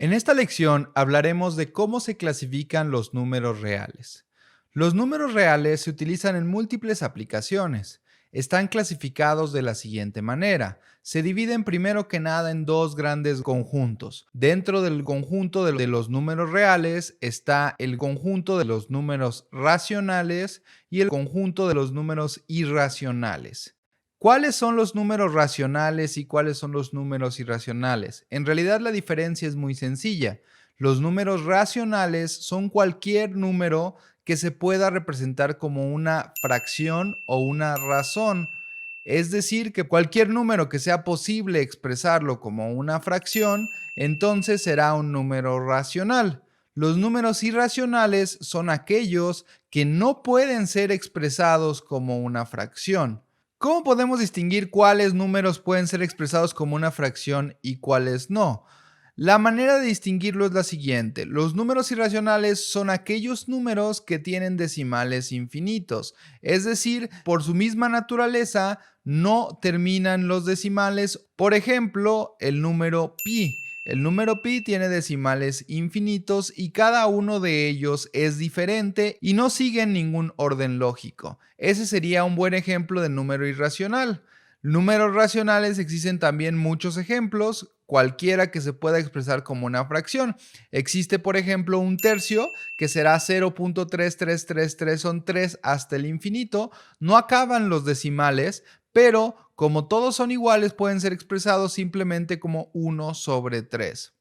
En esta lección hablaremos de cómo se clasifican los números reales. Los números reales se utilizan en múltiples aplicaciones. Están clasificados de la siguiente manera. Se dividen primero que nada en dos grandes conjuntos. Dentro del conjunto de los números reales está el conjunto de los números racionales y el conjunto de los números irracionales. ¿Cuáles son los números racionales y cuáles son los números irracionales? En realidad la diferencia es muy sencilla. Los números racionales son cualquier número que se pueda representar como una fracción o una razón. Es decir, que cualquier número que sea posible expresarlo como una fracción, entonces será un número racional. Los números irracionales son aquellos que no pueden ser expresados como una fracción. ¿Cómo podemos distinguir cuáles números pueden ser expresados como una fracción y cuáles no? La manera de distinguirlo es la siguiente. Los números irracionales son aquellos números que tienen decimales infinitos, es decir, por su misma naturaleza no terminan los decimales. Por ejemplo, el número pi. El número pi tiene decimales infinitos y cada uno de ellos es diferente y no siguen ningún orden lógico. Ese sería un buen ejemplo de número irracional. Números racionales existen también muchos ejemplos, cualquiera que se pueda expresar como una fracción. Existe, por ejemplo, un tercio que será 0.3333, son 3 hasta el infinito. No acaban los decimales, pero como todos son iguales, pueden ser expresados simplemente como 1 sobre 3.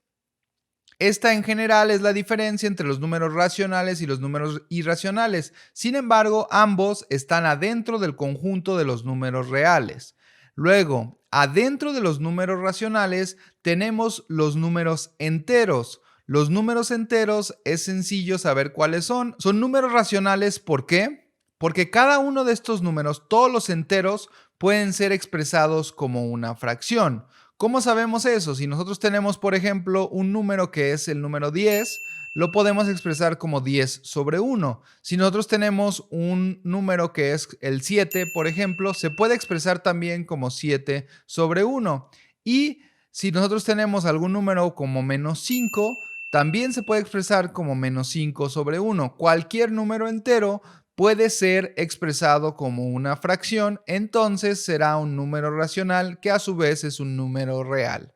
Esta en general es la diferencia entre los números racionales y los números irracionales. Sin embargo, ambos están adentro del conjunto de los números reales. Luego, adentro de los números racionales tenemos los números enteros. Los números enteros es sencillo saber cuáles son. Son números racionales, ¿por qué? Porque cada uno de estos números, todos los enteros, pueden ser expresados como una fracción. ¿Cómo sabemos eso? Si nosotros tenemos, por ejemplo, un número que es el número 10, lo podemos expresar como 10 sobre 1. Si nosotros tenemos un número que es el 7, por ejemplo, se puede expresar también como 7 sobre 1. Y si nosotros tenemos algún número como menos 5, también se puede expresar como menos 5 sobre 1. Cualquier número entero puede ser expresado como una fracción, entonces será un número racional que a su vez es un número real.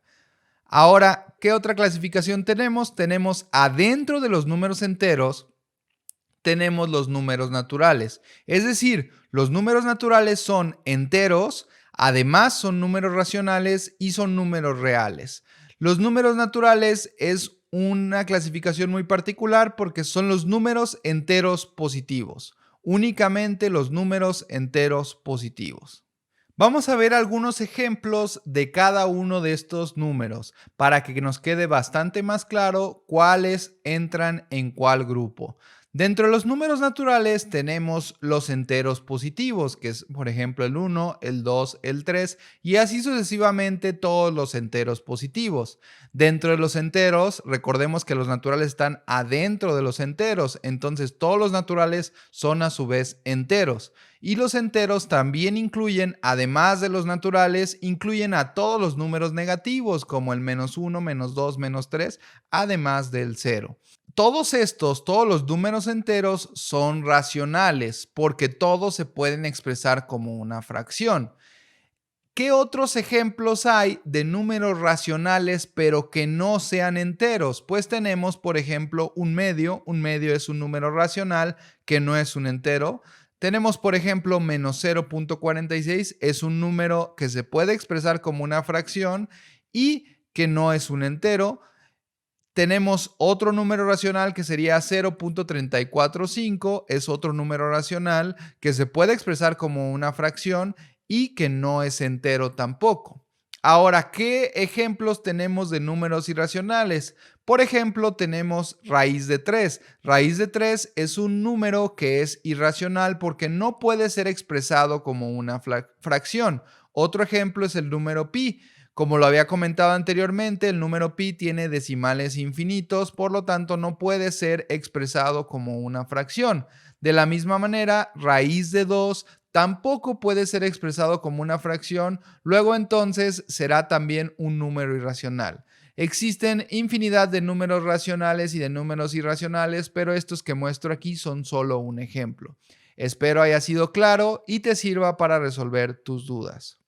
Ahora, ¿qué otra clasificación tenemos? Tenemos adentro de los números enteros, tenemos los números naturales. Es decir, los números naturales son enteros, además son números racionales y son números reales. Los números naturales es una clasificación muy particular porque son los números enteros positivos. Únicamente los números enteros positivos. Vamos a ver algunos ejemplos de cada uno de estos números para que nos quede bastante más claro cuáles entran en cuál grupo. Dentro de los números naturales tenemos los enteros positivos, que es por ejemplo el 1, el 2, el 3 y así sucesivamente todos los enteros positivos. Dentro de los enteros, recordemos que los naturales están adentro de los enteros, entonces todos los naturales son a su vez enteros. Y los enteros también incluyen, además de los naturales, incluyen a todos los números negativos, como el menos 1, menos 2, menos 3, además del 0. Todos los números enteros son racionales, porque todos se pueden expresar como una fracción. ¿Qué otros ejemplos hay de números racionales pero que no sean enteros? Pues tenemos, por ejemplo, un medio. Un medio es un número racional que no es un entero. Tenemos, por ejemplo, menos 0.46, es un número que se puede expresar como una fracción y que no es un entero. Tenemos otro número racional que sería 0.345, es otro número racional que se puede expresar como una fracción y que no es entero tampoco. Ahora, ¿qué ejemplos tenemos de números irracionales? Por ejemplo, tenemos raíz de 3. Raíz de 3 es un número que es irracional porque no puede ser expresado como una fracción. Otro ejemplo es el número pi. Como lo había comentado anteriormente, el número pi tiene decimales infinitos, por lo tanto no puede ser expresado como una fracción. De la misma manera, raíz de 2 tampoco puede ser expresado como una fracción, luego entonces será también un número irracional. Existen infinidad de números racionales y de números irracionales, pero estos que muestro aquí son solo un ejemplo. Espero haya sido claro y te sirva para resolver tus dudas.